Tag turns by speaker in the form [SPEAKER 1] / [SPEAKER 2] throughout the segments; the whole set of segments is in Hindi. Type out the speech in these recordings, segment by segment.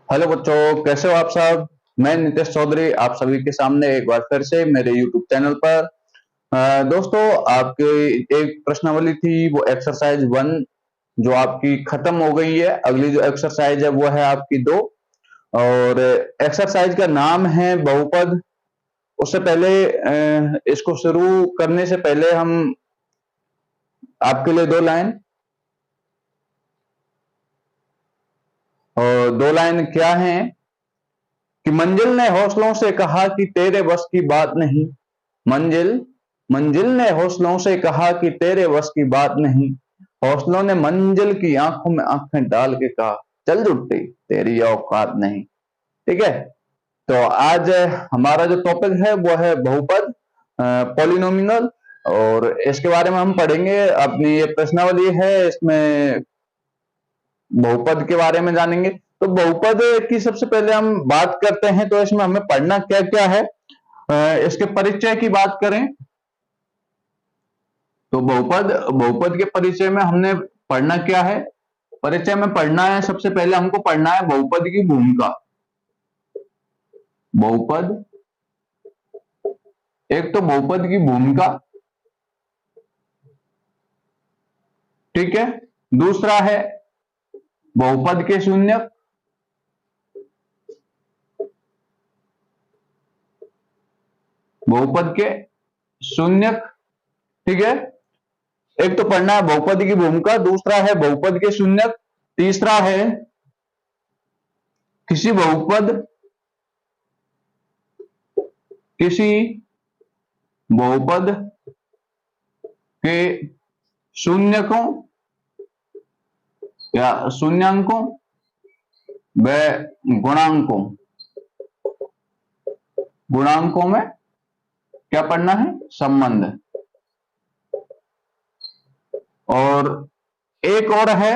[SPEAKER 1] हेलो बच्चों, कैसे हो आप सब। मैं नितेश चौधरी आप सभी के सामने एक बार फिर से मेरे यूट्यूब चैनल पर। दोस्तों, आपकी एक प्रश्नावली थी, वो एक्सरसाइज 1 जो आपकी खत्म हो गई है। अगली जो एक्सरसाइज है वो है आपकी 2। और एक्सरसाइज का नाम है बहुपद। उससे पहले इसको शुरू करने से पहले हम आपके लिए 2 लाइन, और 2 लाइन क्या है कि मंजिल ने हौसलों से कहा कि तेरे बस की बात नहीं। मंजिल मंजिल ने हौसलों से कहा कि तेरे बस की बात नहीं। हौसलों ने मंजिल की आंखों में आंखें डाल के कहा, चल जुट्टी तेरी औकात नहीं। ठीक है। तो आज हमारा जो टॉपिक है वो है बहुपद, पॉलिनोमिनल। और इसके बारे में हम पढ़ेंगे। अपनी ये प्रश्नावली है, इसमें बहुपद के बारे में जानेंगे। तो बहुपद की सबसे पहले हम बात करते हैं, तो इसमें हमें पढ़ना क्या क्या है। इसके परिचय की बात करें तो बहुपद बहुपद के परिचय में हमने पढ़ना क्या है। परिचय में पढ़ना है, सबसे पहले हमको पढ़ना है बहुपद की भूमिका। बहुपद, एक तो बहुपद की भूमिका, ठीक है। दूसरा है बहुपद के शून्यक, बहुपद के शून्यक, ठीक है। एक तो पढ़ना है बहुपद की भूमिका, दूसरा है बहुपद के शून्यक, तीसरा है किसी बहुपद किसी बहुपद के शून्यकों या शून्यांकों व गुणांकों गुणांकों में क्या पढ़ना है, संबंध। और एक और है,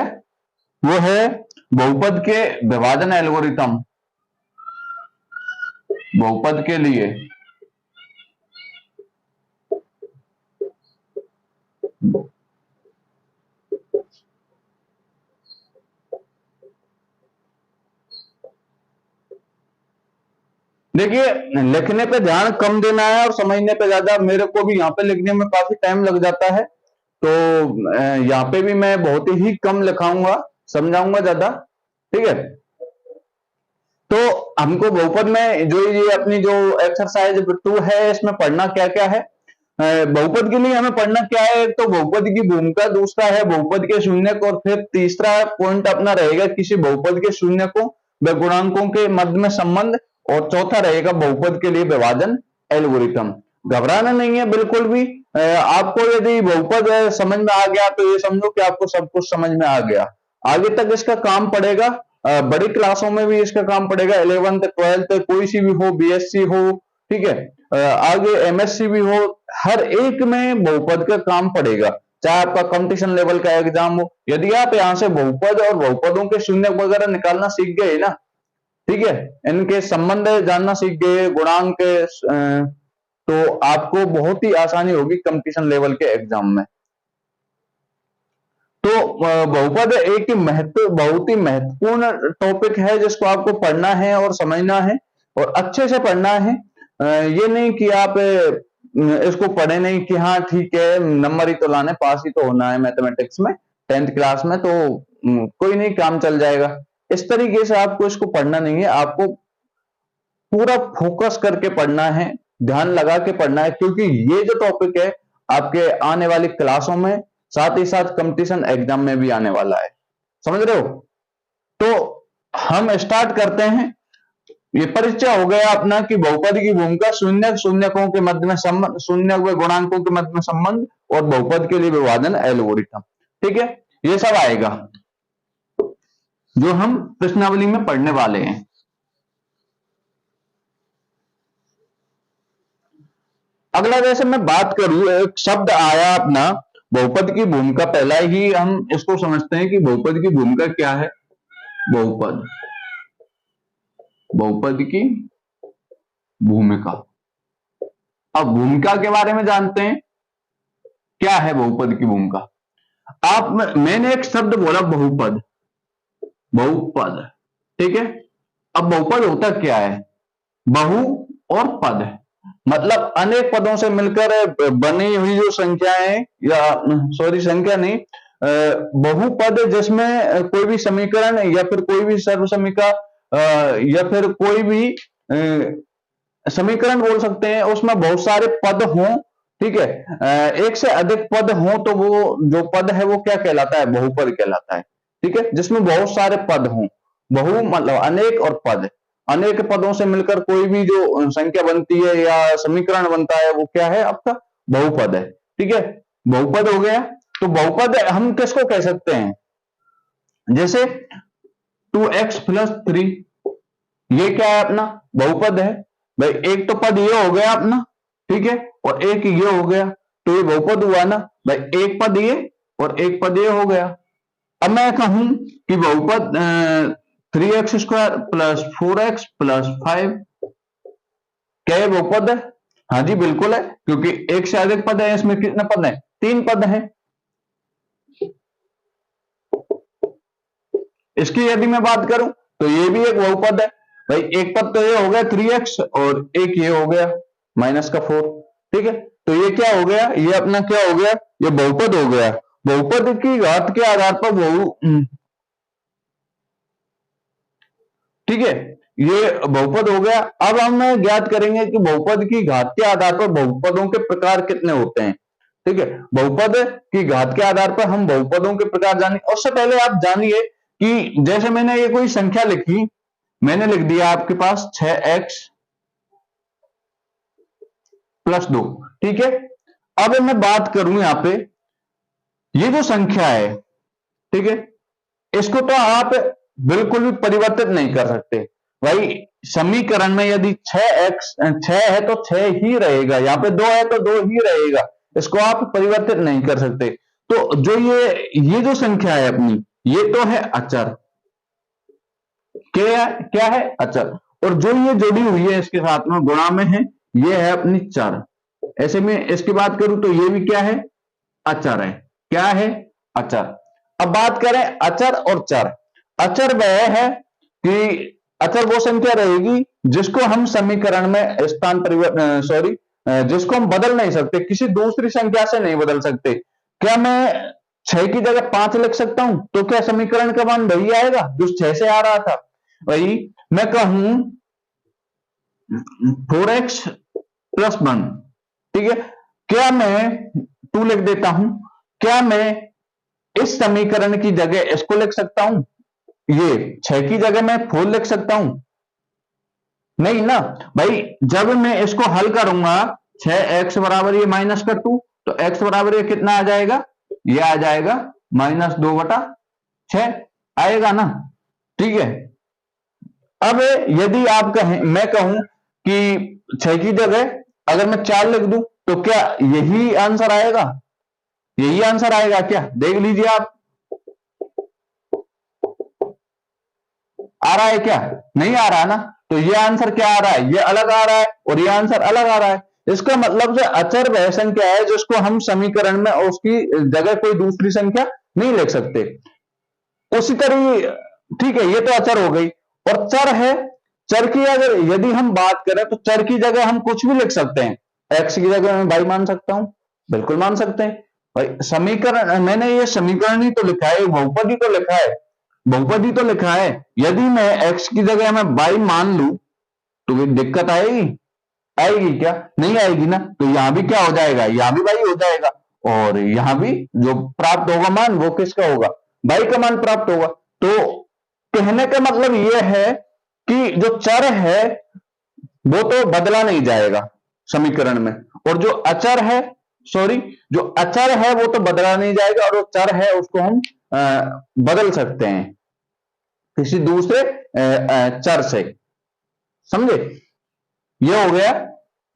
[SPEAKER 1] वो है बहुपद के विभाजन एल्गोरिथम। बहुपद के लिए देखिए, लिखने पे ध्यान कम देना है और समझने पे ज्यादा। मेरे को भी यहाँ पे लिखने में काफी टाइम लग जाता है, तो यहाँ पे भी मैं बहुत ही कम लिखाऊंगा, समझाऊंगा ज्यादा। ठीक है। तो हमको बहुपद में जो ये अपनी जो एक्सरसाइज 2 है, इसमें पढ़ना क्या क्या है। बहुपद के लिए हमें पढ़ना क्या है, एक तो बहुपद की भूमिका, दूसरा है बहुपद के शून्यक, और फिर तीसरा पॉइंट अपना रहेगा किसी बहुपद के शून्यकों व गुणांकों के मध्य में संबंध, और चौथा रहेगा बहुपद के लिए विभाजन एल्गोरिथम। घबराना नहीं है बिल्कुल भी। आपको यदि बहुपद समझ में आ गया तो ये समझो कि आपको सब कुछ समझ में आ गया। आगे तक इसका काम पड़ेगा, बड़ी क्लासों में भी इसका काम पड़ेगा, 11th 12th कोई सी भी हो, बीएससी हो, ठीक है, आगे एमएससी भी हो, हर एक में बहुपद का काम पड़ेगा। चाहे आपका कंपटीशन लेवल का एग्जाम हो, यदि आप यहाँ से बहुपद और बहुपदों के शून्य वगैरह निकालना सीख गए ना, ठीक है, इनके संबंध जानना सीख गए, गुणांक, तो आपको बहुत ही आसानी होगी कंपटीशन लेवल के एग्जाम में। तो बहुपद एक बहुत ही महत्वपूर्ण टॉपिक है, जिसको आपको पढ़ना है और समझना है, और अच्छे से पढ़ना है। ये नहीं कि आप इसको पढ़े नहीं कि हाँ ठीक है, नंबर ही तो लाने, पास ही तो होना है मैथमेटिक्स में 10th क्लास में, तो कोई नहीं, काम चल जाएगा। इस तरीके से आपको इसको पढ़ना नहीं है, आपको पूरा फोकस करके पढ़ना है, ध्यान लगा के पढ़ना है, क्योंकि ये जो टॉपिक है आपके आने वाली क्लासों में, साथ ही साथ कंपटीशन एग्जाम में भी आने वाला है। समझ रहे हो। तो हम स्टार्ट करते हैं। ये परिचय हो गया अपना कि बहुपद की भूमिका, शून्यक, शून्यकों के मध्य में संबंध, शून्यक व गुणांकों के मध्य में संबंध, और बहुपद के लिए विभाजन एल्गोरिथम। ठीक है, ये सब आएगा जो हम प्रश्नावली में पढ़ने वाले हैं। अगला जैसे मैं बात करूं, एक शब्द आया अपना बहुपद की भूमिका, पहला ही हम इसको समझते हैं कि बहुपद की भूमिका क्या है। बहुपद, बहुपद की भूमिका। अब भूमिका के बारे में जानते हैं, क्या है बहुपद की भूमिका। मैंने एक शब्द बोला बहुपद, बहुपद, ठीक है। अब बहुपद होता क्या है? बहु और पद, मतलब अनेक पदों से मिलकर बनी हुई जो संख्याएं, या सॉरी संख्या नहीं, बहुपद जिसमें कोई भी समीकरण या फिर कोई भी सर्व समीकरण या फिर कोई भी समीकरण बोल सकते हैं, उसमें बहुत सारे पद हों, ठीक है, एक से अधिक पद हों, तो वो जो पद है वो क्या कहलाता है? बहुपद कहलाता है, ठीक है, जिसमें बहुत सारे पद हों। बहु मतलब अनेक, और पद, अनेक पदों से मिलकर कोई भी जो संख्या बनती है या समीकरण बनता है वो क्या है? आपका बहुपद है, ठीक है, बहुपद हो गया। तो बहुपद हम किसको कह सकते हैं? जैसे 2x+3, ये क्या है? अपना बहुपद है भाई। एक तो पद ये हो गया अपना, ठीक है, और एक ये हो गया, तो ये बहुपद हुआ ना भाई। एक पद ये और एक पद ये हो गया। अब मैं कहूं कि बहुपद 3x² + 4x + 5, क्या ये बहुपद है? हाँ जी बिल्कुल है, क्योंकि एक से अधिक पद है, इसमें कितने पद हैं? 3 पद हैं। इसकी यदि मैं बात करूं तो ये भी एक बहुपद है भाई। एक पद तो ये हो गया 3x, और एक ये हो गया -4, ठीक है, तो ये क्या हो गया? ये अपना क्या हो गया? ये बहुपद हो गया। बहुपद की घात के आधार पर ठीक है, ये बहुपद हो गया। अब हम ज्ञात करेंगे कि बहुपद की घात के आधार पर बहुपदों के प्रकार कितने होते हैं, ठीक है। बहुपद की घात के आधार पर हम बहुपदों के प्रकार जाने, उससे पहले आप जानिए कि जैसे मैंने ये कोई संख्या लिखी, मैंने लिख दिया आपके पास 6x+2, ठीक है। अब मैं बात करूं यहां पे, ये जो संख्या है, ठीक है, इसको तो आप बिल्कुल भी परिवर्तित नहीं कर सकते भाई। समीकरण में यदि 6 है तो 6 ही रहेगा, यहाँ पे 2 है तो 2 ही रहेगा, इसको आप परिवर्तित नहीं कर सकते। तो जो ये जो संख्या है अपनी, ये तो है अचर, क्या है? अचर। और जो ये जुड़ी हुई है इसके साथ में गुणा में है, ये है अपनी चर। ऐसे में इसकी बात करूं तो ये भी क्या है? अचर है। क्या है? अचर। अब बात करें अचर और चर। अचर वह है कि अचर वो संख्या रहेगी जिसको हम समीकरण में स्थान परिवर्तन, सॉरी, जिसको हम बदल नहीं सकते, किसी दूसरी संख्या से नहीं बदल सकते। क्या मैं 6 की जगह 5 लिख सकता हूं? तो क्या समीकरण का मान वही आएगा जो 6 से आ रहा था? वही मैं कहूं 4x+1, ठीक है, क्या मैं 2 लिख देता हूं? क्या मैं इस समीकरण की जगह इसको लिख सकता हूं? ये 6 की जगह मैं 4 लिख सकता हूं? नहीं ना भाई। जब मैं इसको हल करूंगा, 6x बराबर ये -2, तो x बराबर ये कितना आ जाएगा? ये आ जाएगा -2/6 आएगा ना, ठीक है। अब यदि आप कहें, मैं कहूं कि 6 की जगह अगर मैं 4 लिख दूं, तो क्या यही आंसर आएगा? यही आंसर आएगा क्या? देख लीजिए आप, आ रहा है क्या? नहीं आ रहा ना। तो ये आंसर क्या आ रहा है? ये अलग आ रहा है, और ये आंसर अलग आ रहा है। इसका मतलब जो अचर वह संख्या है जिसको हम समीकरण में उसकी जगह कोई दूसरी संख्या नहीं लिख सकते। उसी तरह, ठीक है, ये तो अचर हो गई। और चर है। चर की अगर यदि हम बात करें तो चर की जगह हम कुछ भी लिख सकते हैं। एक्स की जगह मैं वाई मान सकता हूं, बिल्कुल मान सकते हैं भाई। समीकरण, मैंने ये समीकरण ही तो लिखा है, बहुपद ही तो लिखा है, बहुपद ही तो लिखा है। यदि मैं एक्स की जगह मैं वाई मान लू तो कोई दिक्कत आएगी? आएगी क्या? नहीं आएगी ना। तो यहां भी क्या हो जाएगा? यहां भी वाई हो जाएगा, और यहां भी जो प्राप्त होगा मान, वो किसका होगा? वाई का मान प्राप्त होगा। तो कहने का मतलब यह है कि जो चर है वो तो बदला नहीं जाएगा समीकरण में, और जो अचर है, सॉरी, जो अचर है वो तो बदला नहीं जाएगा, और जो चर है उसको हम बदल सकते हैं किसी दूसरे चर से। समझे? ये हो गया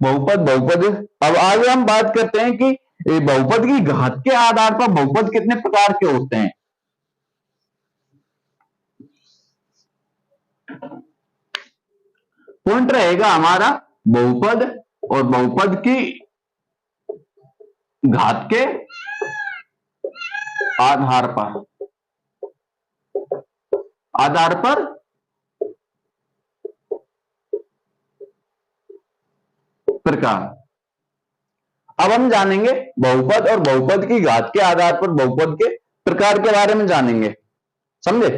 [SPEAKER 1] बहुपद। बहुपद, अब आगे हम बात करते हैं कि बहुपद की घात के आधार पर बहुपद कितने प्रकार के होते हैं। पॉइंट रहेगा हमारा बहुपद और बहुपद की घात के आधार पर, आधार पर प्रकार। अब हम जानेंगे बहुपद और बहुपद की घात के आधार पर बहुपद के प्रकार के बारे में जानेंगे, समझे।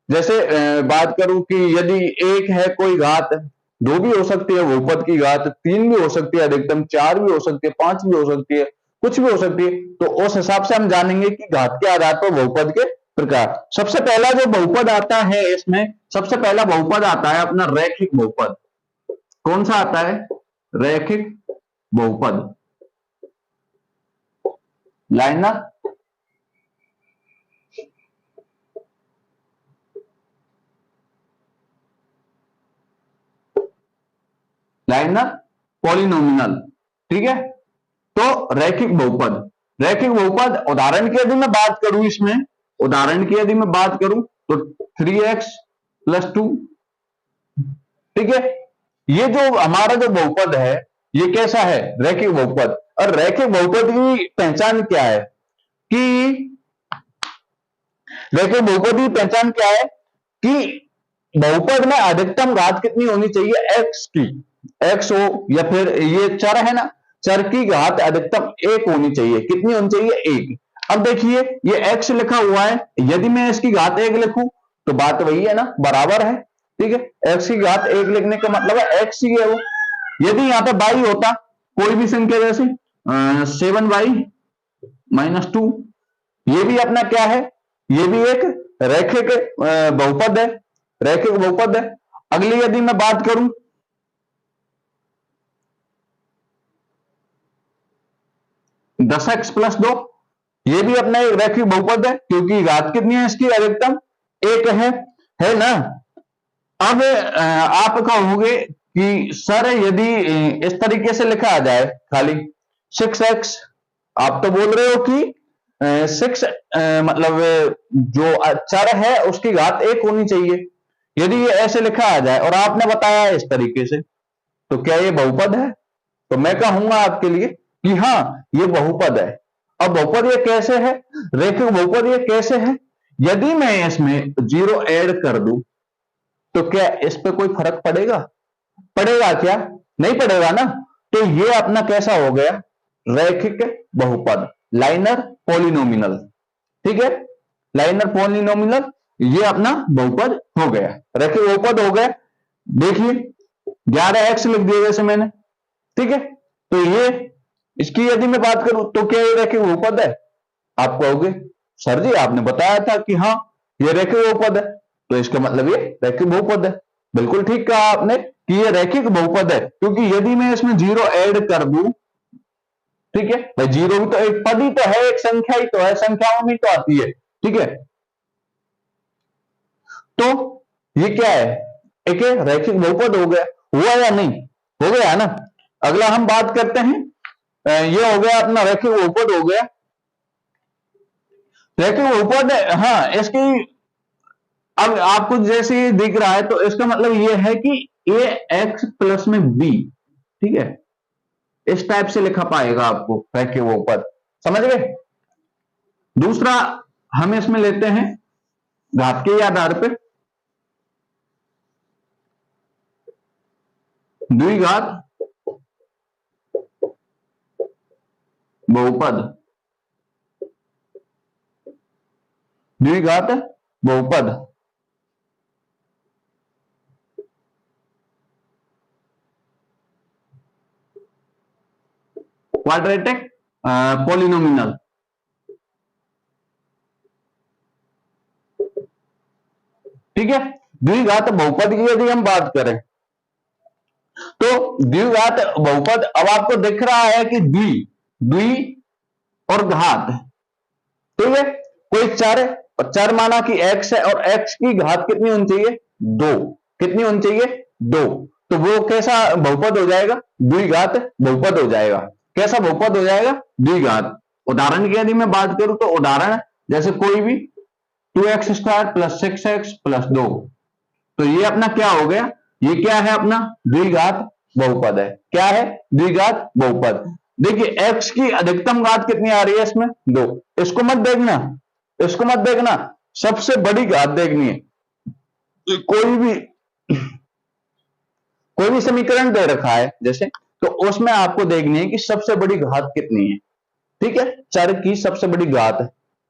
[SPEAKER 1] जैसे बात करूं कि यदि एक है कोई घात, दो भी हो सकती है बहुपद की घात, तीन भी हो सकती है अधिकतम, चार भी हो सकती है, पांच भी हो सकती है, कुछ भी हो सकती है, तो उस हिसाब से हम जानेंगे कि घात के आधार पर बहुपद के प्रकार। सबसे पहला जो बहुपद आता है, इसमें सबसे पहला बहुपद आता है अपना रैखिक बहुपद। कौन सा आता है? रैखिक बहुपद। लाइनर लाइनर पॉलिनोमिनल, ठीक है। तो रैखिक बहुपद, रैखिक बहुपद उदाहरण की यदि मैं बात करूं, इसमें उदाहरण की यदि मैं बात करूं तो 3x + 2, ठीक है। ये जो हमारा जो बहुपद है ये कैसा है? रैखिक बहुपद। और रैखिक बहुपद की पहचान क्या है? कि रैखिक बहुपद की पहचान क्या है कि बहुपद में अधिकतम घात कितनी होनी चाहिए? x की, x हो या फिर ये चर है ना, चर की घात अधिकतम 1 होनी चाहिए। कितनी होनी चाहिए? 1। अब देखिए ये x लिखा हुआ है, यदि मैं इसकी घात 1 लिखूं तो बात वही है ना, बराबर है, ठीक है। x की घात 1 लिखने का मतलब है x ही है वो। यदि यहाँ पे y होता कोई भी संख्या, जैसे 7y - 2, ये भी अपना क्या है? ये भी एक रैखिक बहुपद है, रैखिक बहुपद है। अगली यदि मैं बात करूं 10x + 2, ये भी अपना एक रैखिक बहुपद है, क्योंकि घात कितनी है इसकी? अधिकतम 1 है ना। अब आप कहोगे कि सर यदि इस तरीके से लिखा जाए खाली 6x, आप तो बोल रहे हो कि 6 मतलब जो चर है उसकी घात 1 होनी चाहिए। यदि ये ऐसे लिखा आ जाए और आपने बताया इस तरीके से, तो क्या ये बहुपद है? तो मैं कहूंगा आपके लिए कि हाँ ये बहुपद है। अब बहुपद ये कैसे है? रैखिक बहुपद ये कैसे है? यदि मैं इसमें 0 ऐड कर दूं तो क्या इस पे कोई फर्क पड़ेगा? पड़ेगा क्या? नहीं पड़ेगा ना। तो ये अपना कैसा हो गया? रैखिक बहुपद, लाइनर पॉलिनोमिनल, ठीक है। लाइनर पॉलिनोमिनल ये अपना बहुपद हो गया, रैखिक बहुपद हो गया। देखिए 11x लिख दिया जैसे मैंने, ठीक है। तो ये इसकी यदि मैं बात करूं तो क्या ये रैखिक बहुपद है? आप कहोगे सर जी आपने बताया था कि हाँ ये रैखिक बहुपद है, तो इसका मतलब ये रैखिक बहुपद है। बिल्कुल ठीक कहा आपने कि ये रैखिक बहुपद है, क्योंकि यदि मैं इसमें 0 ऐड कर दूं, ठीक है भाई, 0 भी तो एक पद ही तो है, एक संख्या ही तो है, संख्याओं में तो आती है, ठीक है। तो ये क्या है? एक रैखिक बहुपद हो गया। हुआ या नहीं? हो गया है ना। अगला हम बात करते हैं, ये हो गया अपना रैखिक बहुपद हो गया। रैखिक बहुपद, हाँ इसकी अब आपको जैसे ये दिख रहा है तो इसका मतलब ये है कि ax + b, ठीक है, इस टाइप से लिखा पाएगा आपको रैखिक बहुपद, समझ गए। दूसरा हम इसमें लेते हैं घात के आधार पर द्विघात बहुपद, द्विघात बहुपद। क्वाड्रेटिक पॉलिनोमिनल, ठीक है। द्विघात बहुपद की यदि हम बात करें तो द्विघात बहुपद, अब आपको दिख रहा है कि द्वि और घात, तो ये कोई चर, और चर माना कि x है और x की घात कितनी होनी चाहिए? 2। कितनी होनी चाहिए? 2। तो वो कैसा बहुपद हो जाएगा? द्विघात बहुपद हो जाएगा। कैसा बहुपद हो जाएगा? द्विघात। उदाहरण की यदि मैं बात करूं तो उदाहरण जैसे कोई भी 2x² + 6x + 2, तो ये अपना क्या हो गया? ये क्या है? अपना द्विघात बहुपद है। क्या है? द्विघात बहुपद। देखिए x की अधिकतम घात कितनी आ रही है इसमें? 2। इसको मत देखना, इसको मत देखना, सबसे बड़ी घात देखनी है। कोई भी समीकरण दे रखा है, जैसे तो उसमें आपको देखनी है कि सबसे बड़ी घात कितनी है। ठीक है, चर की सबसे बड़ी घात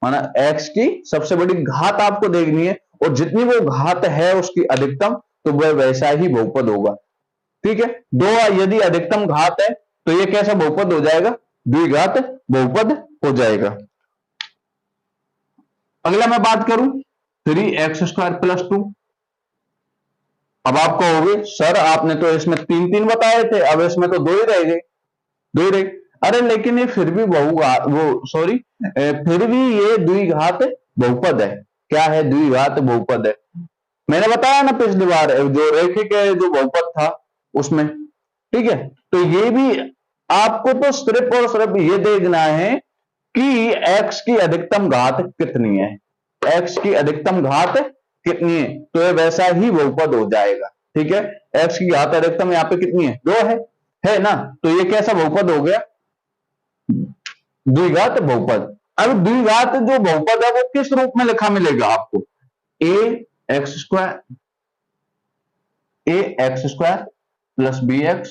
[SPEAKER 1] माना x की सबसे बड़ी घात आपको देखनी है, और जितनी वो घात है उसकी अधिकतम, तो वह वैसा ही बहुपद होगा। ठीक है, दो यदि अधिकतम घात है तो ये कैसा बहुपद हो जाएगा, द्विघात बहुपद हो जाएगा। अगला मैं बात करूं 3x² + 2। अब आप कहोगे सर आपने तो इसमें 3 बताए थे, अब इसमें तो 2 ही रह गए, 2 ही रहे। अरे लेकिन ये फिर भी फिर भी ये द्विघात बहुपद है। क्या है, द्विघात बहुपद है। मैंने बताया ना पिछली बार जो रैखिक जो बहुपद था उसमें। ठीक है, तो ये भी आपको तो सिर्फ और सिर्फ ये देखना है कि x की अधिकतम घात कितनी है, x की अधिकतम घात कितनी है, तो ये वैसा ही बहुपद हो जाएगा। ठीक है, x की घात अधिकतम यहाँ पे कितनी है, 2 है ना, तो ये कैसा बहुपद हो गया, द्विघात बहुपद। अब द्विघात जो बहुपद है वो किस रूप में लिखा मिलेगा आपको, ax² + bx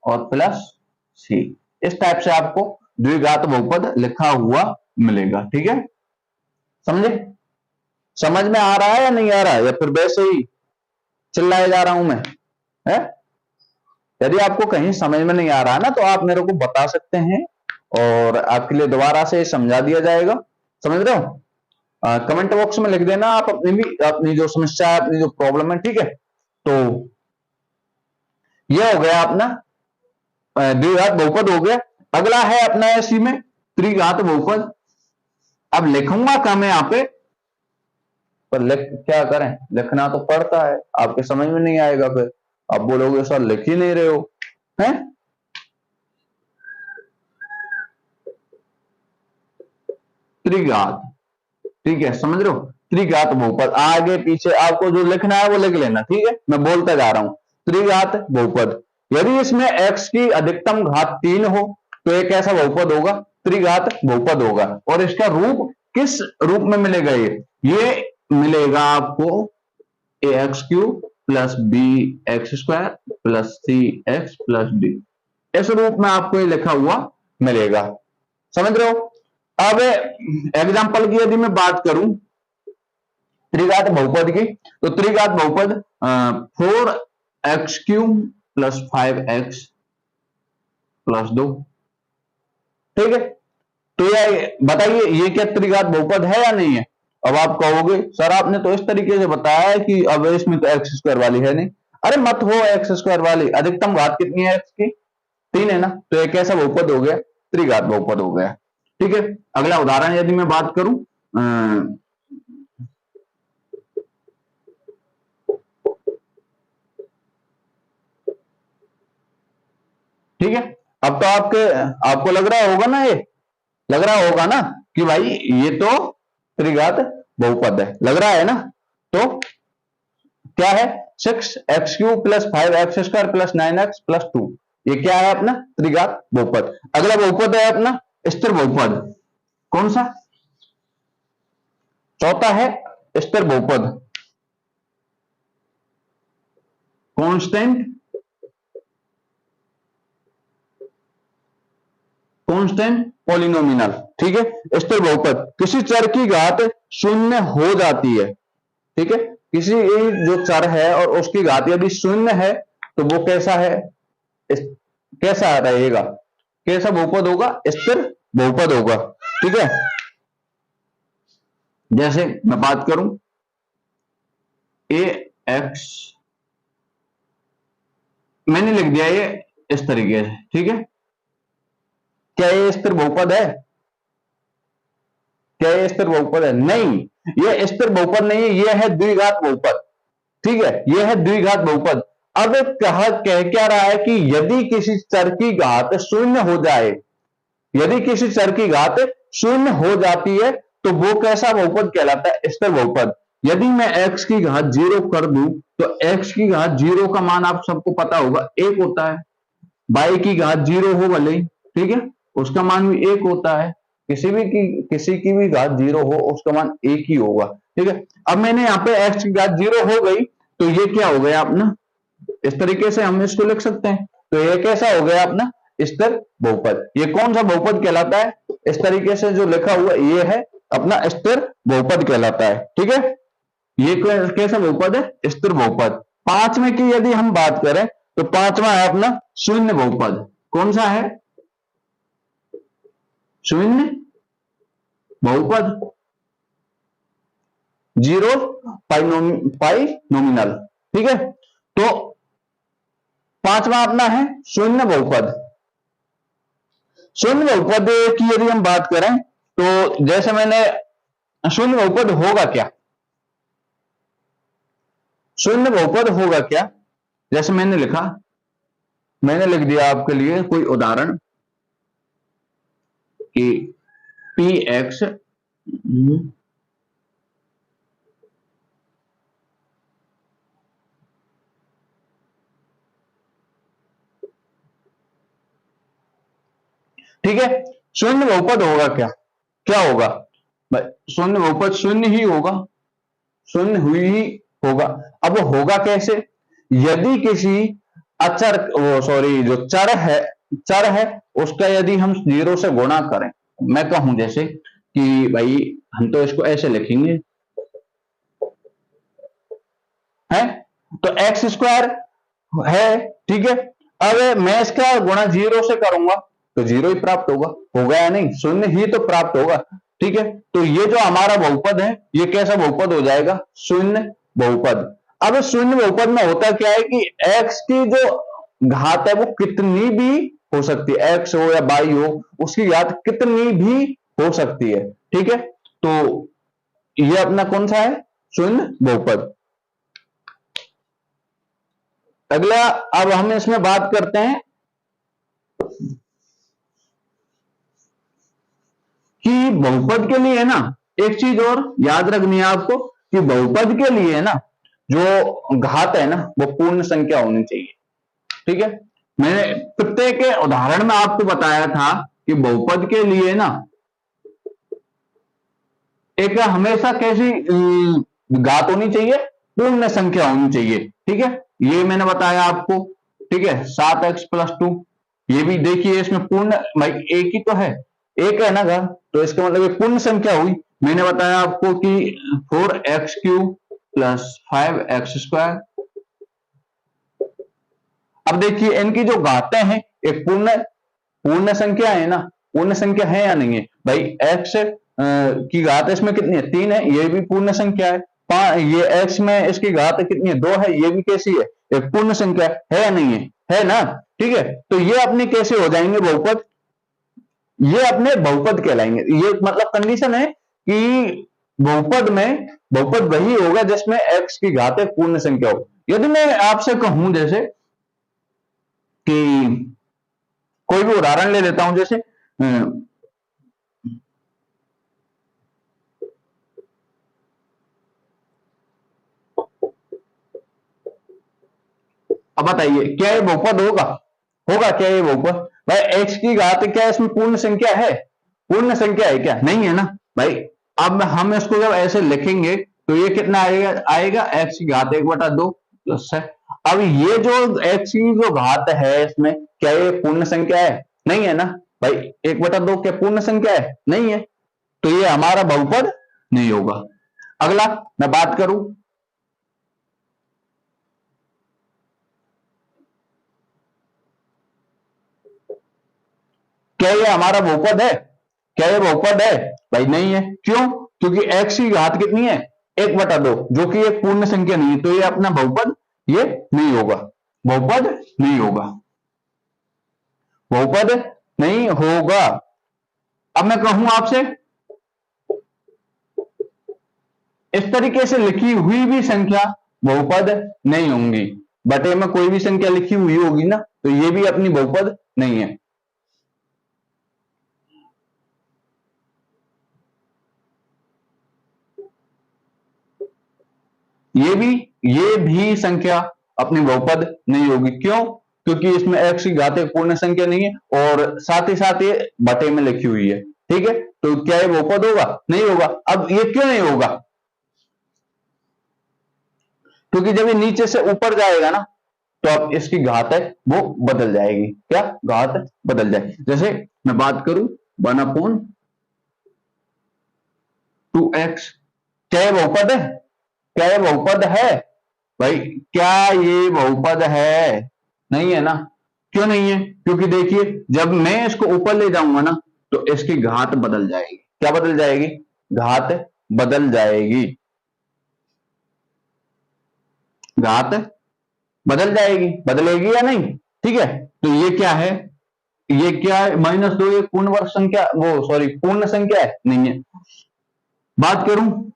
[SPEAKER 1] और प्लस c, इस टाइप से आपको द्विघात बहुपद लिखा हुआ मिलेगा। ठीक है, समझे, समझ में आ रहा है या नहीं आ रहा है, या फिर वैसे ही चिल्लाए जा रहा हूं मैं है? यदि आपको कहीं समझ में नहीं आ रहा है ना, तो आप मेरे को बता सकते हैं और आपके लिए दोबारा से समझा दिया जाएगा। समझ रहे हो, कमेंट बॉक्स में लिख देना आप अपनी जो समस्या है, अपनी जो प्रॉब्लम है। ठीक है, तो यह हो गया अपना द्विघात बहुपद हो गया। अगला है अपना इसी में त्रिघात बहुपद। अब लिखूंगा कम है यहां पे, पर क्या करें, लिखना तो पड़ता है, आपके समझ में नहीं आएगा फिर आप बोलोगे सर लिख ही नहीं रहे हो हैं। त्रिघात, ठीक है, समझ रहे हो, त्रिघात बहुपद, आगे पीछे आपको जो लिखना है वो लिख लेना। ठीक है, मैं बोलता जा रहा हूं, त्रिघात बहुपद। यदि इसमें x की अधिकतम घात 3 हो तो एक ऐसा बहुपद होगा, त्रिघात बहुपद होगा। और इसका रूप किस रूप में मिलेगा, ये मिलेगा आपको ax³ + bx² + cx + d, इस रूप में आपको ये लिखा हुआ मिलेगा। समझ रहे हो। अब एग्जाम्पल की यदि मैं बात करूं त्रिघात बहुपद की, तो त्रिघात बहुपद 4x³ + 5x + 2। ठीक है, तो ये बताइए ये क्या त्रिघात बहुपद है या नहीं है। अब आप कहोगे सर आपने तो इस तरीके से बताया कि अब इसमें तो x² वाली है नहीं। अरे मत हो x² वाली, अधिकतम घात कितनी है x की, 3 है ना, तो एक ऐसा बहुपद हो गया, त्रिघात बहुपद हो गया। ठीक है, अगला उदाहरण यदि मैं बात करूं ठीक है, अब तो आपको लग रहा होगा ना, ये लग रहा होगा ना कि भाई ये तो त्रिघात बहुपद है, लग रहा है ना। तो क्या है 6x³ + 5x² + 9x + 2, ये क्या है अपना त्रिघात बहुपद। अगला बहुपद है अपना स्थिर बहुपद, कौन सा, चौथा है स्थिर बहुपद, कांस्टेंट पॉलिनोमियल। ठीक है, स्थिर बहुपद किसी चर की घात 0 हो जाती है। ठीक है, किसी जो चर है और उसकी घात यदि 0 है तो वो कैसा है, कैसा रहेगा, कैसा बहुपद होगा, स्थिर बहुपद होगा। ठीक है, जैसे मैं बात करूं ax, मैंने लिख दिया ये इस तरीके से। ठीक है, क्या ये स्थिर बहुपद है, क्या ये स्थिर बहुपद है, नहीं, ये स्थिर बहुपद नहीं है, ये है द्विघात बहुपद। ठीक है, ये है द्विघात बहुपद। अब कह क्या रहा है कि यदि किसी चर की घात 0 हो जाए, यदि किसी चर की घात 0 हो जाती है तो वो कैसा बहुपद कहलाता है, स्थिर बहुपद। यदि मैं x की घात 0 कर दूं तो x की घात 0 का मान आप सबको पता होगा 1 होता है, y की घात 0 हो भले ही, ठीक है, उसका मान भी 1 होता है, किसी की भी घात 0 हो उसका मान 1 ही होगा। ठीक है, अब मैंने यहाँ पे x की घात 0 हो गई तो ये क्या हो गया अपना, इस तरीके से हम इसको लिख सकते हैं तो ये कैसा हो गया अपना स्थिर बहुपद। ये कौन सा बहुपद कहलाता है? इस तरीके से जो लिखा हुआ ये है अपना स्थिर बहुपद कहलाता है। ठीक है, ये कैसा बहुपद है? स्थिर बहुपद। पांचवें की यदि हम बात करें तो पांचवा है अपना शून्य बहुपद। कौन सा है? शून्य बहुपद। जीरो पाई नॉमिनल। ठीक है, तो पांचवा अपना है शून्य बहुपद। शून्य बहुपद की यदि हम बात करें तो जैसे मैंने शून्य बहुपद होगा क्या? शून्य बहुपद होगा क्या? जैसे मैंने लिखा, मैंने लिख दिया आपके लिए कोई उदाहरण कि पी एक्स ठीक है, शून्य बहुपद होगा क्या? क्या होगा? शून्य बहुपद शून्य ही होगा, शून्य हुई ही होगा। अब वो होगा कैसे? यदि किसी अचर वो सॉरी जो चर है उसका यदि हम जीरो से गुणा करें, मैं कहूं जैसे कि भाई हम तो इसको ऐसे लिखेंगे है, तो एक्स स्क्वायर है। ठीक है, अब मैं इसका गुणा जीरो से करूंगा तो जीरो ही प्राप्त होगा। होगा या नहीं? शून्य ही तो प्राप्त होगा। ठीक है, तो ये जो हमारा बहुपद है ये कैसा बहुपद हो जाएगा? शून्य बहुपद। अब शून्य बहुपद में होता क्या है कि एक्स की जो घात है वो कितनी भी हो सकती है, एक्स हो या वाई हो, उसकी घात कितनी भी हो सकती है। ठीक है, तो ये अपना कौन सा है? शून्य बहुपद। अगला अब हम इसमें बात करते हैं कि बहुपद के लिए ना एक चीज और याद रखनी है आपको कि बहुपद के लिए ना जो घात है ना वो पूर्ण संख्या होनी चाहिए। ठीक है, मैंने प्रत्येक के उदाहरण में आपको बताया था कि बहुपद के लिए ना एक हमेशा कैसी घात होनी चाहिए? पूर्ण संख्या होनी चाहिए। ठीक है, ये मैंने बताया आपको। ठीक है, 7x+2, ये भी देखिए इसमें पूर्ण भाई एक ही तो है, एक है ना घर, तो इसका मतलब ये पूर्ण संख्या हुई। मैंने बताया आपको कि 4x³ + 5x²। अब देखिए इनकी जो घातें हैं एक पूर्ण संख्या है ना, पूर्ण संख्या है या नहीं है? भाई x की घात इसमें कितनी है? 3 है, ये भी पूर्ण संख्या है। ये x में इसकी घात कितनी है? 2 है, ये भी कैसी है? एक पूर्ण संख्या है या नहीं है? है ना। ठीक है, तो ये अपने कैसे हो जाएंगे बहुपद? ये अपने बहुपद कहलाएंगे। ये मतलब कंडीशन है कि बहुपद में बहुपद वही होगा जिसमें x की घात पूर्ण संख्या हो। यदि मैं आपसे कहूं जैसे कि कोई भी उदाहरण ले लेता हूं, जैसे अब बताइए क्या ये बहुपद होगा? होगा क्या ये बहुपद? भाई x की घात क्या इसमें पूर्ण संख्या है? पूर्ण संख्या है क्या? नहीं है ना भाई। अब हम इसको जब ऐसे लिखेंगे तो ये कितना आएगा x की घात 1/2 प्लस है। अब ये जो x की जो घात है इसमें क्या ये पूर्ण संख्या है? नहीं है ना भाई। 1/2 क्या पूर्ण संख्या है? नहीं है, तो ये हमारा बहुपद नहीं होगा। अगला मैं बात करूं, क्या ये हमारा बहुपद है? क्या ये बहुपद है? भाई नहीं है। क्यों? क्योंकि x की घात कितनी है? 1/2, जो कि एक पूर्ण संख्या नहीं है, तो ये अपना बहुपद ये नहीं होगा। बहुपद नहीं होगा, बहुपद नहीं होगा। अब मैं कहूं आपसे इस तरीके से लिखी हुई भी संख्या बहुपद नहीं होंगी। बटे में कोई भी संख्या लिखी हुई होगी ना तो ये भी अपनी बहुपद नहीं है। ये भी संख्या अपनी बहुपद नहीं होगी। क्यों? क्योंकि इसमें x की घात एक पूर्ण संख्या नहीं है और साथ ही साथ ये बटे में लिखी हुई है। ठीक है, तो क्या ये बहुपद होगा? नहीं होगा। अब ये क्यों नहीं होगा? क्योंकि जब ये नीचे से ऊपर जाएगा ना तो अब इसकी घात है वो बदल जाएगी। क्या घात बदल जाएगी। जैसे मैं बात करूं 1/2x, क्या ये बहुपद है? क्या ये बहुपद है भाई? क्या ये बहुपद है? नहीं है ना। क्यों नहीं है? क्योंकि देखिए जब मैं इसको ऊपर ले जाऊंगा ना तो इसकी घात बदल जाएगी। क्या बदल जाएगी? घात बदल जाएगी। घात बदल जाएगी, बदलेगी या नहीं? ठीक है, तो ये क्या है? ये क्या है? -2 ये पूर्ण वर्ग संख्या, वो सॉरी पूर्ण संख्या है? नहीं है। बात करूं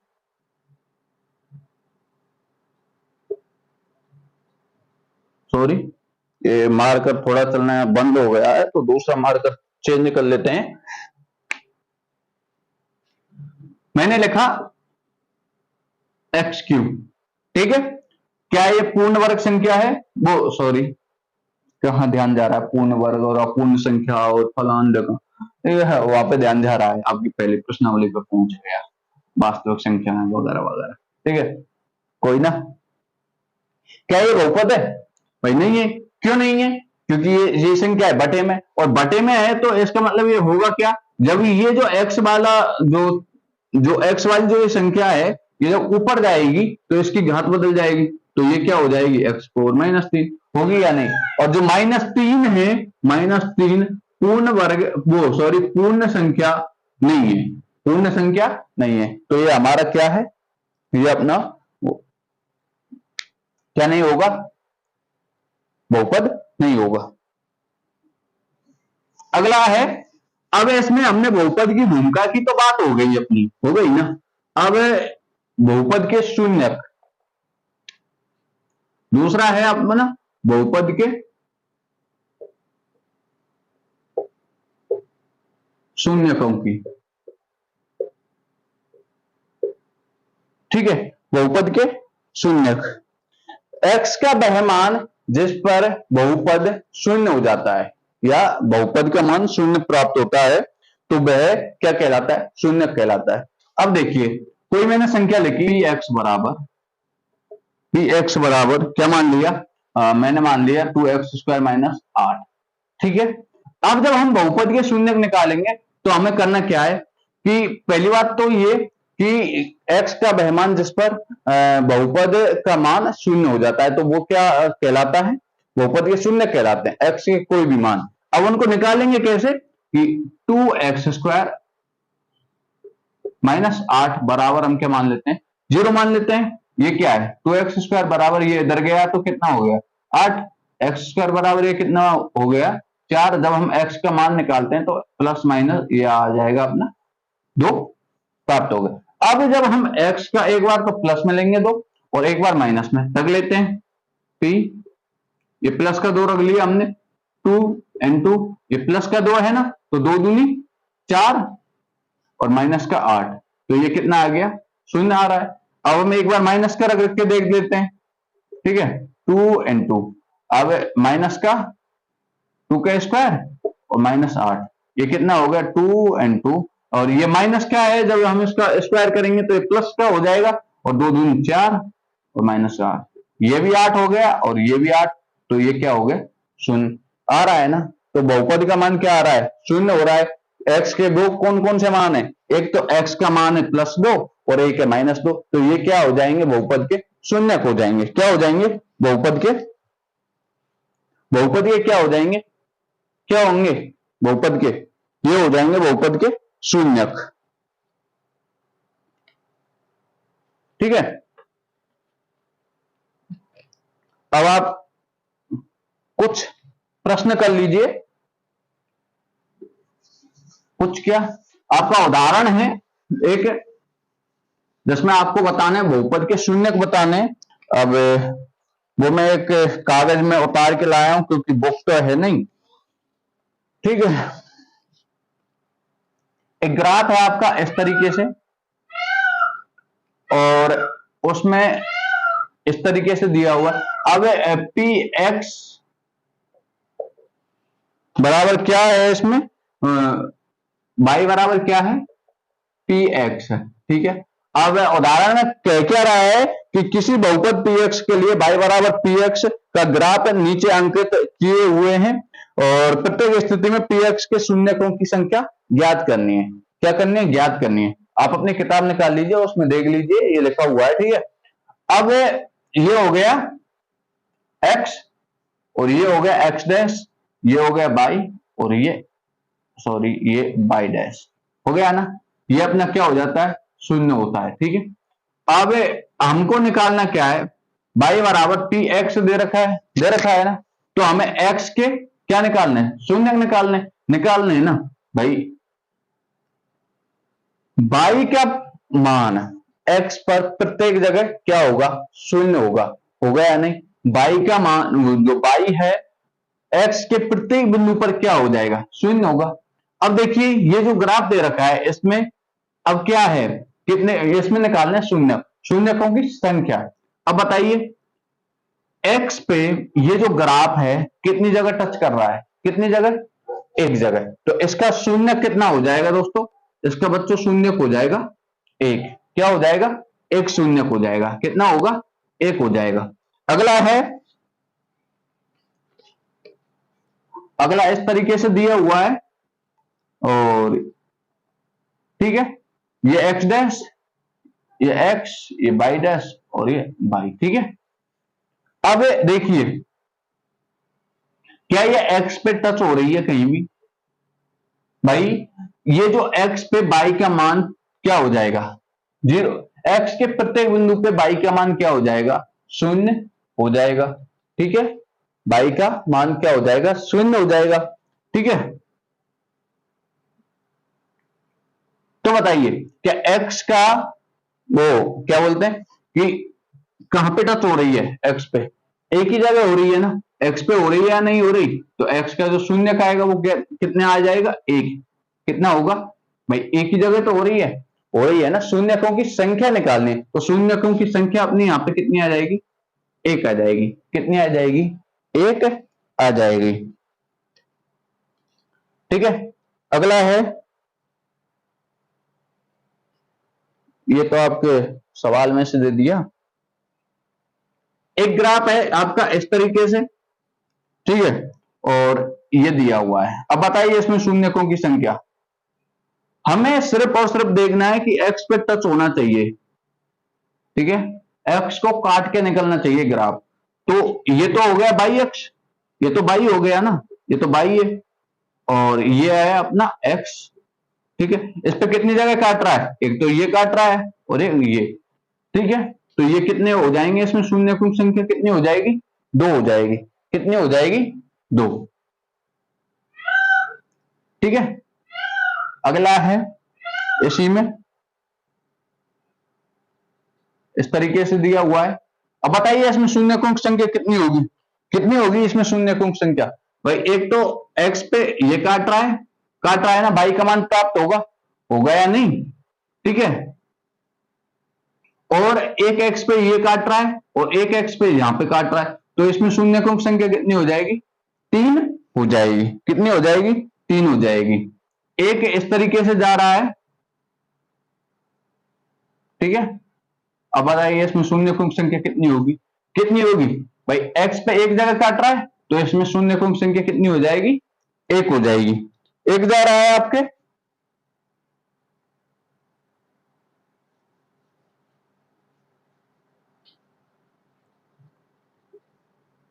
[SPEAKER 1] सॉरी ये मार्कर थोड़ा चलना बंद हो गया है तो दूसरा मार्कर चेंज कर लेते हैं। मैंने लिखा x3, ठीक है। क्या ये पूर्ण वर्ग संख्या है? वो सॉरी कहां ध्यान जा रहा है, पूर्ण वर्ग और अपूर्ण संख्या और फलान जगह वहां पे ध्यान जा रहा है, आपकी पहली प्रश्नावली पे पहुंच गया, वास्तविक संख्या वगैरह वगैरह। ठीक है, कोई ना। क्या ये बहुपद है? भाई नहीं है। क्यों नहीं है? क्योंकि ये संख्या है बटे में, और बटे में है तो इसका मतलब ये होगा क्या, जब ये जो x वाला जो x वाली जो ये संख्या है ये जब ऊपर जाएगी तो इसकी घात बदल जाएगी, तो ये क्या हो जाएगी x4 -3 होगी या नहीं। और जो -3 है, -3 पूर्ण वर्ग वो सॉरी पूर्ण संख्या नहीं है, पूर्ण संख्या नहीं है, तो ये हमारा क्या है, ये अपना क्या नहीं होगा, बहुपद नहीं होगा। अगला है, अब इसमें हमने बहुपद की भूमिका की तो बात हो गई अपनी, हो गई ना। अब बहुपद के शून्यक, दूसरा है अपना बहुपद के शून्यकों की। ठीक है, बहुपद के शून्यक, x का वहमान जिस पर बहुपद शून्य हो जाता है या बहुपद का मान शून्य प्राप्त होता है तो वह क्या कहलाता है, शून्यक कहलाता है। अब देखिए कोई मैंने संख्या लिखी x बराबर क्या मान लिया, मैंने मान लिया 2x² - 8। ठीक है, अब जब हम बहुपद के शून्यक निकालेंगे तो हमें करना क्या है कि पहली बात तो ये कि x का वहमान जिस पर बहुपद का मान शून्य हो जाता है तो वो क्या कहलाता है, बहुपद के शून्य कहलाते हैं, x के कोई भी मान। अब उनको निकालेंगे कैसे कि 2x² - 8 बराबर हम क्या मान लेते हैं, 0 मान लेते हैं। ये क्या है, 2x² बराबर ये इधर गया तो कितना हो गया 8, x² बराबर ये कितना हो गया 4। जब हम x का मान निकालते हैं तो प्लस माइनस ये आ जाएगा अपना 2 प्राप्त हो गया। अब जब हम x का एक बार तो प्लस में लेंगे 2 और एक बार माइनस में रख लेते हैं, p ये प्लस का 2 रख लिया हमने, 2 into ये प्लस का 2 है ना तो 2 दूनी 4 और माइनस का 8, तो ये कितना आ गया, शून्य आ रहा है। अब हम एक बार माइनस का रख के देख लेते हैं। ठीक है, 2 into अब माइनस का 2 का स्क्वायर और -8, ये कितना हो गया 2 into, और ये माइनस क्या है, जब हम इसका स्क्वायर करेंगे तो ये प्लस का हो जाएगा और 2 दूनी 4 और -8, ये भी 8 हो गया और ये भी 8, तो ये क्या हो गया, शून्य आ रहा है ना। तो बहुपद का मान क्या आ रहा है, शून्य हो रहा है। x के दो कौन कौन से मान है, एक तो x का मान है +2 और एक है -2, तो ये क्या हो जाएंगे, बहुपद के शून्यक हो जाएंगे। क्या हो जाएंगे, बहुपद के क्या हो जाएंगे, क्या होंगे बहुपद के, ये हो जाएंगे बहुपद के शून्यक। ठीक है, अब आप कुछ प्रश्न कर लीजिए। कुछ क्या, आपका उदाहरण है एक, जिसमें आपको बताना है बहुपद के शून्यक बताने। अब वो मैं एक कागज में उतार के लाया हूं क्योंकि बुक तो है नहीं। ठीक है, एक ग्राफ है आपका इस तरीके से और उसमें इस तरीके से दिया हुआ। अब px बराबर क्या है, इसमें y बराबर क्या है px है। ठीक है, अब उदाहरण में कह क्या रहा है कि किसी बहुपद px के लिए y बराबर px का ग्राफ नीचे अंकित किए हुए हैं और प्रत्येक स्थिति में px के शून्यकों की संख्या ज्ञात करनी है। क्या करनी है? ज्ञात करनी है। आप अपनी किताब निकाल लीजिए, उसमें देख लीजिए, ये लिखा हुआ है। ठीक है, अब ये हो गया x और ये हो गया x डैश, ये हो गया y और ये सॉरी ये y डैश हो गया ना। ये अपना क्या हो जाता है? शून्य होता है। ठीक है, अब हमको निकालना क्या है? y बराबर px दे रखा है ना, तो हमें x के क्या निकालने हैं? शून्य निकालने हैं ना भाई। y का मान x पर प्रत्येक जगह क्या होगा? शून्य होगा। हो गया या नहीं? y का मान जो y है x के प्रत्येक बिंदु पर क्या हो जाएगा? शून्य होगा। अब देखिए ये जो ग्राफ दे रखा है इसमें अब क्या है? कितने इसमें निकालना है? शून्यकों की संख्या। अब बताइए x पे ये जो ग्राफ है कितनी जगह टच कर रहा है? कितनी जगह? एक जगह। तो इसका शून्य कितना हो जाएगा दोस्तों? इसका बच्चों शून्य हो जाएगा एक। क्या हो जाएगा? एक शून्य हो जाएगा। कितना होगा? एक हो जाएगा। अगला इस तरीके से दिया हुआ है और ठीक है, ये x डैश, ये x, ये y डैश और ये y। ठीक है, अब देखिए क्या ये x पे टच हो रही है कहीं भी? भाई ये जो x पे y का मान क्या हो जाएगा? 0। x के प्रत्येक बिंदु पे y का मान क्या हो जाएगा? शून्य हो जाएगा। ठीक है, y का मान क्या हो जाएगा? शून्य हो जाएगा। ठीक है, तो बताइए क्या x का वो क्या बोलते हैं कि कहां पे टच हो रही है? x पे एक ही जगह हो रही है ना। x पे हो रही है या नहीं हो रही? तो x का जो शून्य का आएगा वो कितने आ जाएगा? एक। कितना होगा भाई? एक ही जगह तो हो रही है ना। शून्यकों की संख्या निकालनी है, तो शून्यकों की संख्या अपनी यहाँ पे कितनी आ जाएगी? एक आ जाएगी। कितनी आ जाएगी? एक आ जाएगी। ठीक है, अगला है, ये तो आपके सवाल में से दे दिया। एक ग्राफ है आपका इस तरीके से, ठीक है, और ये दिया हुआ है। अब बताइए इसमें शून्यकों की संख्या। हमें सिर्फ और सिर्फ देखना है कि x पे टच होना चाहिए। ठीक है, x को काट के निकलना चाहिए ग्राफ। तो ये तो हो गया बाई x, ये तो बाई हो गया ना, ये तो बाई है और ये है अपना x। ठीक है, इस पे कितनी जगह काट रहा है? एक तो ये काट रहा है और एक ये। ठीक है, तो ये कितने हो जाएंगे? इसमें शून्यकों की संख्या कितनी हो जाएगी? दो हो जाएगी। कितनी हो जाएगी? दो। ठीक है, अगला है इसी में इस तरीके से दिया हुआ है। अब बताइए इसमें शून्यकों की संख्या कितनी होगी? कितनी होगी इसमें शून्यकों की संख्या? भाई एक तो x पे ये काट रहा है ना, y का मान प्राप्त होगा या नहीं? ठीक है, और एक x पे ये काट रहा है और एक x पे यहां पे काट रहा है, तो इसमें शून्यकों की संख्या कितनी हो जाएगी? तीन हो जाएगी। कितनी हो जाएगी? तीन हो जाएगी। एक इस तरीके से जा रहा है। ठीक है, अब बताइए इसमें शून्यकों की संख्या कितनी होगी? कितनी होगी भाई? x पे एक जगह काट रहा है तो इसमें शून्यकों की संख्या कितनी हो जाएगी? एक हो जाएगी। एक जा रहा है आपके,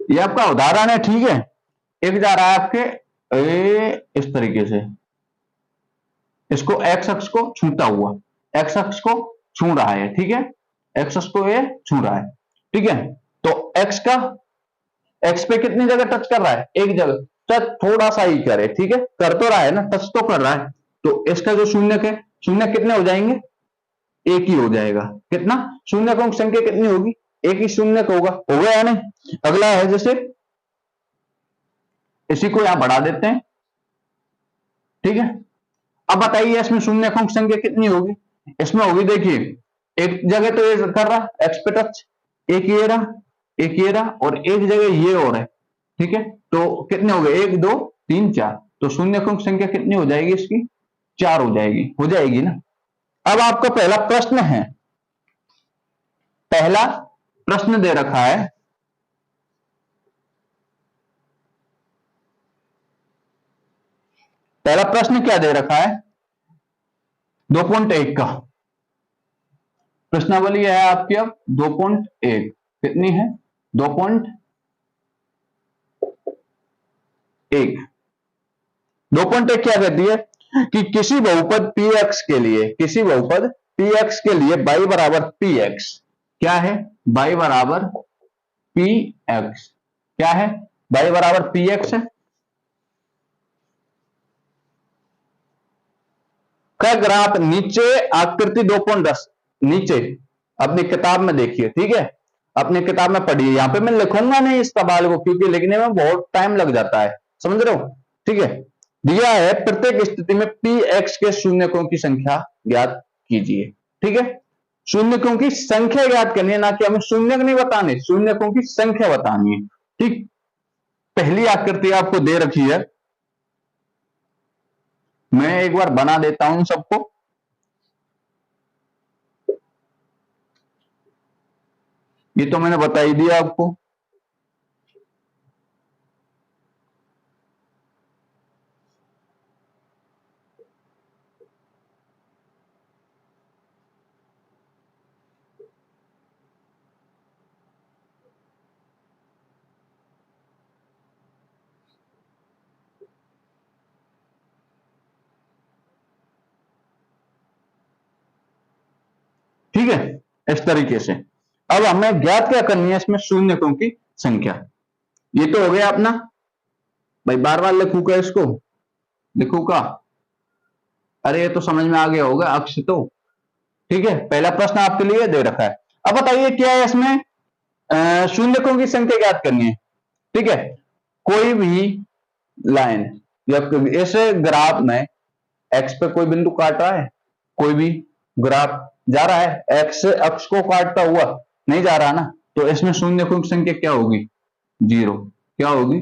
[SPEAKER 1] ये आपका उदाहरण है। ठीक है, एक जा रहा है आपके इस तरीके से, इसको x अक्ष को छूता हुआ, x अक्ष को छू रहा है। ठीक है, x अक्ष को ये छू रहा है। ठीक है, तो x पे कितनी जगह टच कर रहा है? एक जगह। टच थोड़ा सा ही करे, ठीक है, कर तो रहा है ना, टच तो कर रहा है। तो इसका जो शून्यक है, शून्य कितने हो जाएंगे? एक ही हो जाएगा। कितना? शून्यकों की संख्या कितनी होगी? एक ही शून्यक होगा या नहीं? अगला है जैसे इसी को यहां बढ़ा देते हैं। ठीक है, अब बताइए इसमें शून्यकों की संख्या कितनी होगी? इसमें होगी, देखिए एक जगह तो ये कर रहा एक्स पे टच, एक ये रहा और एक जगह ये और है। ठीक है, तो कितने हो गए? एक, दो, तीन, चार। तो शून्यकों की संख्या कितनी हो जाएगी इसकी? चार हो जाएगी ना। अब आपका पहला प्रश्न है पहला प्रश्न दे रखा है, पहला प्रश्न क्या दे रखा है, 2.1 का प्रश्नावली है आपकी। अब 2.1 कितनी है, 2.1 2.1 क्या कहती है कि किसी बहुपद px के लिए, किसी बहुपद px के लिए y बराबर px, क्या है, y बराबर px, क्या है, y बराबर px है। का ग्राफ नीचे आकृति 2.10 नीचे अपनी किताब में देखिए, ठीक है, अपनी किताब में पढ़िए। यहां पे मैं लिखूंगा नहीं इस सवाल को क्योंकि लिखने में बहुत टाइम लग जाता है, समझ रहे हो, ठीक है। दिया है प्रत्येक स्थिति में px के शून्यकों की संख्या ज्ञात कीजिए, ठीक है। शून्यकों की संख्या ज्ञात करनी है, ना कि हमें शून्यक नहीं बताने, शून्यकों की संख्या बतानी है, ठीक। पहली आकृति आपको दे रखी है, मैं एक बार बना देता हूं सबको। ये तो मैंने बता ही दिया आपको। ठीक है, इस तरीके से। अब हमें ज्ञात क्या करनी है इसमें, शून्यकों की संख्या। ये तो हो गया अपना, भाई बार बार लिखूंगा इसको, लिखूंगा, अरे ये तो समझ में आ गया होगा अक्ष तो, ठीक है। पहला प्रश्न आपके लिए दे रखा है। अब बताइए क्या है इसमें, शून्यकों की संख्या ज्ञात करनी है, ठीक है। कोई भी लाइन या ऐसे ग्राफ में एक्स पे कोई बिंदु काट रहा है, कोई भी ग्राफ जा रहा है एक्स अक्ष को काटता हुआ, नहीं जा रहा ना, तो इसमें शून्यकों की संख्या क्या होगी, 0, क्या होगी,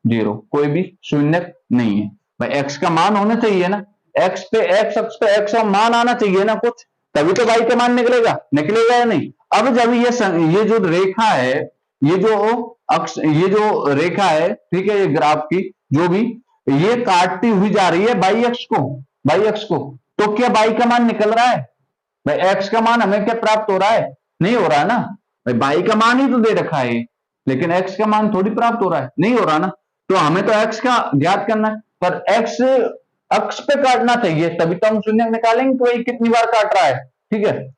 [SPEAKER 1] 0, कोई भी शून्यक नहीं है। भाई एक्स का मान होना चाहिए ना, एक्स पे एक्स अक्ष पे एक्स का मान आना चाहिए ना कुछ, तभी तो वाई का मान निकलेगा, निकलेगा या नहीं। अब जब ये जो रेखा है, ये जो अक्ष, ये जो रेखा है, ठीक है, ये ग्राफ की जो भी ये काटती हुई जा रही है वाई अक्ष को, वाई अक्ष को, तो क्या वाई का मान निकल रहा है, भाई एक्स का मान हमें क्या प्राप्त हो रहा है, नहीं हो रहा है ना, भाई वाई का मान ही तो दे रखा है, लेकिन एक्स का मान थोड़ी प्राप्त हो रहा है, नहीं हो रहा ना। तो हमें तो एक्स का ज्ञात करना है, पर एक्स अक्ष पे काटना चाहिए, तभी तो हम शून्य निकालेंगे कि भाई कितनी बार काट रहा है, ठीक है।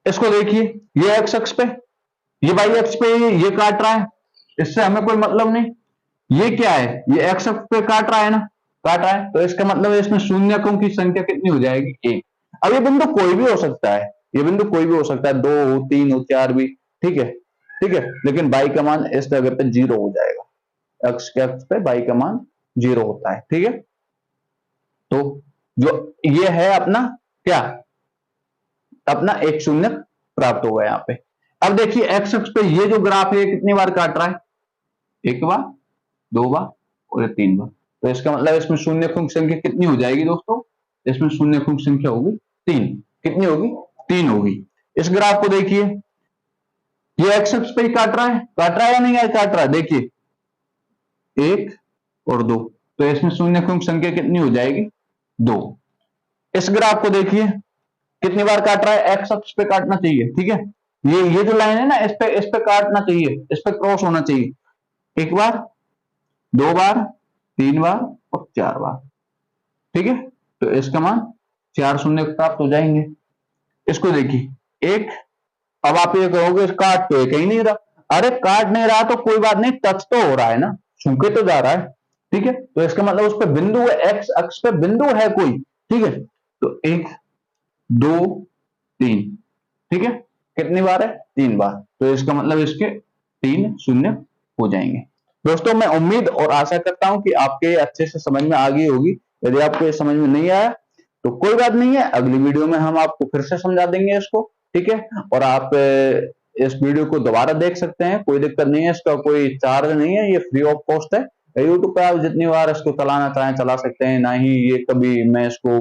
[SPEAKER 1] इसको देखिए, ये एक्स अक्ष पे, ये वाई अक्ष पे ये काट रहा है, इससे हमें कोई मतलब नहीं। ये क्या है, ये एक्स अक्ष पे काट रहा है ना, काट रहा है, तो इसका मतलब है इसमें शून्यकों की संख्या कितनी हो जाएगी, 1। अब ये बिंदु कोई भी हो सकता है, ये बिंदु कोई भी हो सकता है, 2 हो, 3 हो, 4 भी, ठीक है, ठीक है, लेकिन वाई का मान इस जगह पे 0 हो जाएगा, अक्ष के अक्ष पे वाई का मान 0 होता है, ठीक है। तो जो ये है अपना क्या, अपना एक शून्य प्राप्त होगा यहाँ पे। अब देखिए एक्स अक्ष पे ये जो ग्राफ है कितनी बार काट रहा है, 1 बार, 2 बार और 3 बार, तो इसका मतलब इसमें शून्यकों की संख्या कितनी हो जाएगी दोस्तों, इसमें शून्यकों की संख्या होगी 3, कितनी होगी, 3 होगी। इस ग्राफ को देखिए, ये एक्स अक्ष पे ही काट रहा है, काट रहा है या नहीं है, काट रहा है, देखिए 1 और 2, तो इसमें शून्यकों की संख्या कितनी हो जाएगी, 2। इस ग्राफ को देखिए कितनी बार काट रहा है, एक्स अक्ष पे काटना चाहिए, ठीक है, ये जो लाइन है ना, इस पे काटना चाहिए, इस पे क्रॉस होना चाहिए, 1 बार, 2 बार, 3 बार और 4 बार, ठीक है। तो इसका मान 4 शून्य प्राप्त हो जाएंगे। इसको देखिए 1, अब आप ये कहोगे काट तो कहीं नहीं रहा, अरे काट नहीं रहा तो कोई बात नहीं, टच तो हो रहा है ना, छूके तो जा रहा है, ठीक है, तो इसका मतलब उस पर बिंदु है, एक्स अक्ष पे बिंदु है कोई, ठीक है। तो 1, 2, 3, ठीक है, कितनी बार है, 3 बार, तो इसका मतलब इसके 3 शून्य हो जाएंगे। दोस्तों मैं उम्मीद और आशा करता हूं कि आपके अच्छे से समझ में आ गई होगी। यदि आपको ये समझ में नहीं आया तो कोई बात नहीं है, अगली वीडियो में हम आपको फिर से समझा देंगे इसको, ठीक है। और आप इस वीडियो को दोबारा देख सकते हैं, कोई दिक्कत नहीं है, इसका कोई चार्ज नहीं है, ये फ्री ऑफ कॉस्ट है। यूट्यूब पे आप जितनी बार इसको चलाना चाहें चला सकते हैं, ना ही ये कभी मैं इसको,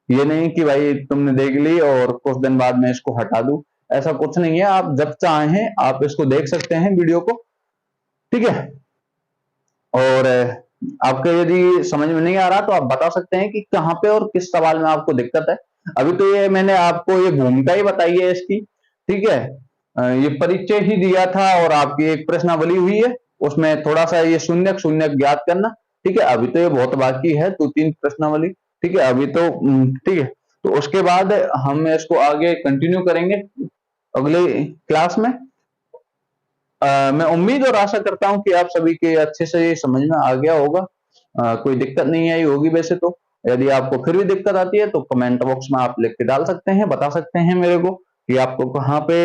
[SPEAKER 1] ये नहीं कि भाई तुमने देख ली और कुछ दिन बाद मैं इसको हटा दूं, ऐसा कुछ नहीं है, आप जब चाहें आप इसको देख सकते हैं वीडियो को, ठीक है। और आपको यदि समझ में नहीं आ रहा तो आप बता सकते हैं कि कहाँ पे और किस सवाल में आपको दिक्कत है। अभी तो ये मैंने आपको ये भूमिका ही बताई है इसकी, ठीक है। ये परिचय ही दिया था और आपकी एक प्रश्नावली हुई है, उसमें थोड़ा सा ये शून्य शून्य ज्ञात करना, ठीक है। अभी तो ये बहुत बाकी है, 2-3 प्रश्नावली, ठीक है। अभी तो ठीक है, तो उसके बाद हम इसको आगे कंटिन्यू करेंगे अगले क्लास में। मैं उम्मीद और आशा करता हूं कि आप सभी के अच्छे से ये समझ में आ गया होगा। कोई दिक्कत नहीं आई होगी वैसे तो। यदि आपको फिर भी दिक्कत आती है तो कमेंट बॉक्स में आप लिख के डाल सकते हैं, बता सकते हैं मेरे को कि आपको कहाँ पे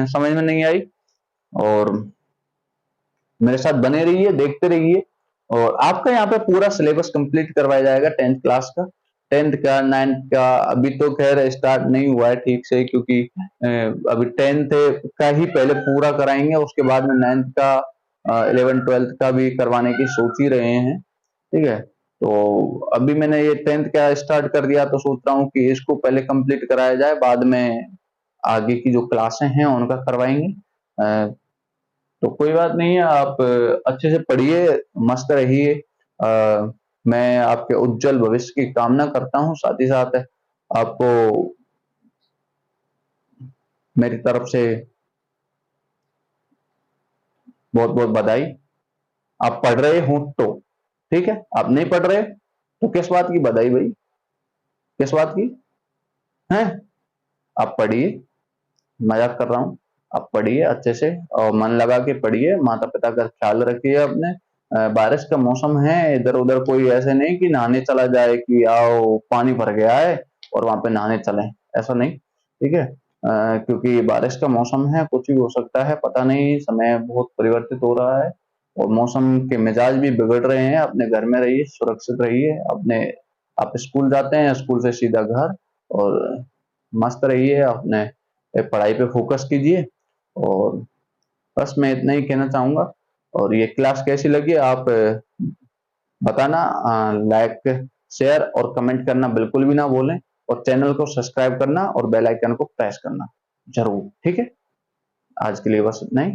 [SPEAKER 1] समझ में नहीं आई। और मेरे साथ बने रहिए, देखते रहिए। और आपका यहाँ पे पूरा सिलेबस कंप्लीट करवाया जाएगा 10th क्लास का, 10th का, 9th का। अभी तो खैर स्टार्ट नहीं हुआ है ठीक से, क्योंकि अभी 10th का ही पहले पूरा कराएंगे, उसके बाद में 9th का, 11th 12th का भी करवाने की सोच ही रहे हैं, ठीक है। तो अभी मैंने ये 10th का स्टार्ट कर दिया, तो सोच रहा हूँ कि इसको पहले कंप्लीट कराया जाए, बाद में आगे की जो क्लासें हैं उनका करवाएंगे। तो कोई बात नहीं है, आप अच्छे से पढ़िए, मस्त रहिए। मैं आपके उज्जवल भविष्य की कामना करता हूँ, साथ ही साथ आपको मेरी तरफ से बहुत बहुत बधाई। आप पढ़ रहे हो तो ठीक है, आप नहीं पढ़ रहे तो किस बात की बधाई भाई, किस बात की है। आप पढ़िए, मजाक कर रहा हूँ। आप पढ़िए अच्छे से और मन लगा के पढ़िए, माता पिता का ख्याल रखिए अपने। बारिश का मौसम है, इधर उधर कोई ऐसे नहीं कि नहाने चला जाए कि आओ पानी भर गया है और वहां पे नहाने चले, ऐसा नहीं, ठीक है। क्योंकि बारिश का मौसम है, कुछ भी हो सकता है, पता नहीं, समय बहुत परिवर्तित हो रहा है और मौसम के मिजाज भी बिगड़ रहे हैं। अपने घर में रहिए, सुरक्षित रहिए अपने। आप स्कूल जाते हैं, स्कूल से सीधा घर, और मस्त रहिए अपने, पढ़ाई पे फोकस कीजिए। और बस मैं इतना ही कहना चाहूंगा। और ये क्लास कैसी लगी आप बताना, लाइक शेयर और कमेंट करना बिल्कुल भी ना भूलें, और चैनल को सब्सक्राइब करना और बेल आइकन को प्रेस करना जरूर, ठीक है। आज के लिए बस इतना ही।